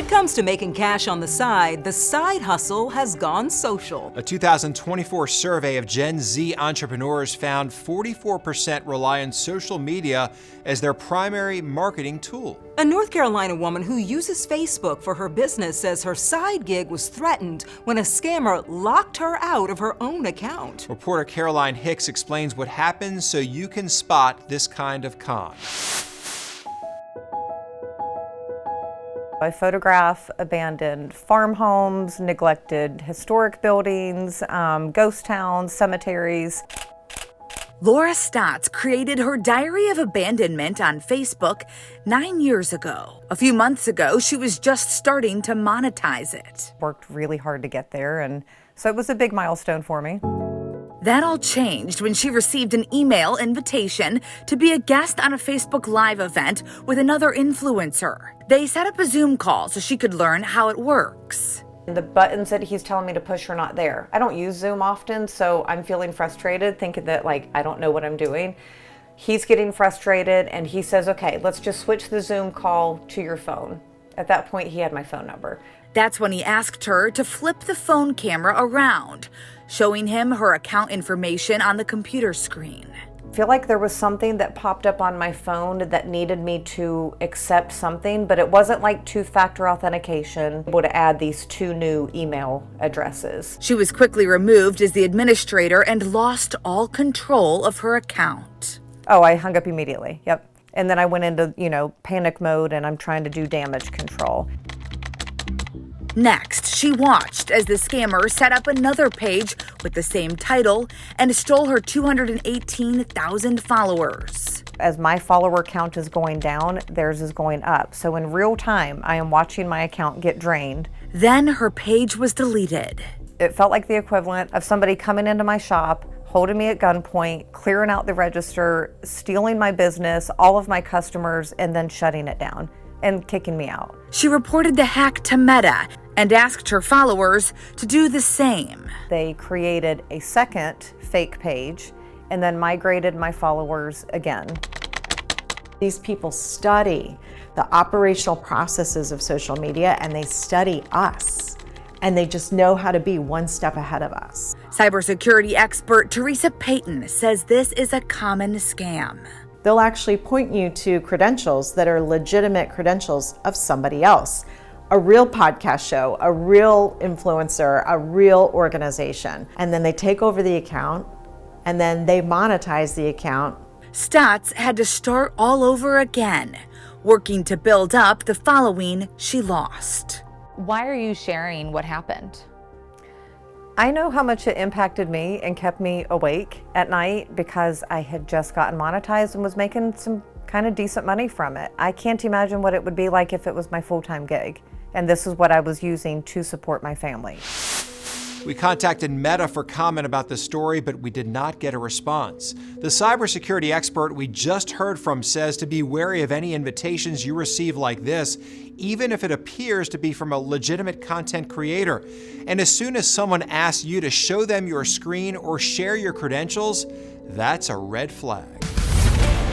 it comes to making cash on the side hustle has gone social. A 2024 survey of Gen Z entrepreneurs found 44% rely on social media as their primary marketing tool. A North Carolina woman who uses Facebook for her business says her side gig was threatened when a scammer locked her out of her own account. Reporter Caroline Hicks explains what happens so you can spot this kind of con. I photograph abandoned farm homes, neglected historic buildings, ghost towns, cemeteries. Laura Stotts created her Diary of Abandonment on Facebook 9 years ago. A few months ago, she was just starting to monetize it. Worked really hard to get there, and so it was a big milestone for me. That all changed when she received an email invitation to be a guest on a Facebook Live event with another influencer. They set up a Zoom call so she could learn how it works. The buttons that he's telling me to push are not there. I don't use Zoom often, so I'm feeling frustrated, thinking that I don't know what I'm doing. He's getting frustrated and he says, okay, let's just switch the Zoom call to your phone. At that point, he had my phone number. That's when he asked her to flip the phone camera around, showing him her account information on the computer screen. I feel like there was something that popped up on my phone that needed me to accept something, but it wasn't like two-factor authentication. I would add these 2 new email addresses. She was quickly removed as the administrator and lost all control of her account. Oh, I hung up immediately, yep. And then I went into, panic mode and I'm trying to do damage control. Next, she watched as the scammer set up another page with the same title and stole her 218,000 followers. As my follower count is going down, theirs is going up. So in real time, I am watching my account get drained. Then her page was deleted. It felt like the equivalent of somebody coming into my shop, holding me at gunpoint, clearing out the register, stealing my business, all of my customers, and then shutting it down and kicking me out. She reported the hack to Meta and asked her followers to do the same. They created a second fake page and then migrated my followers again. These people study the operational processes of social media and they study us. And they just know how to be one step ahead of us. Cybersecurity expert Teresa Payton says this is a common scam. They'll actually point you to credentials that are legitimate credentials of somebody else. A real podcast show, a real influencer, a real organization. And then they take over the account and then they monetize the account. Stotts had to start all over again, working to build up the following she lost. Why are you sharing what happened? I know how much it impacted me and kept me awake at night because I had just gotten monetized and was making some kind of decent money from it. I can't imagine what it would be like if it was my full-time gig. And this is what I was using to support my family. We contacted Meta for comment about the story, but we did not get a response. The cybersecurity expert we just heard from says to be wary of any invitations you receive like this, even if it appears to be from a legitimate content creator. And as soon as someone asks you to show them your screen or share your credentials, that's a red flag.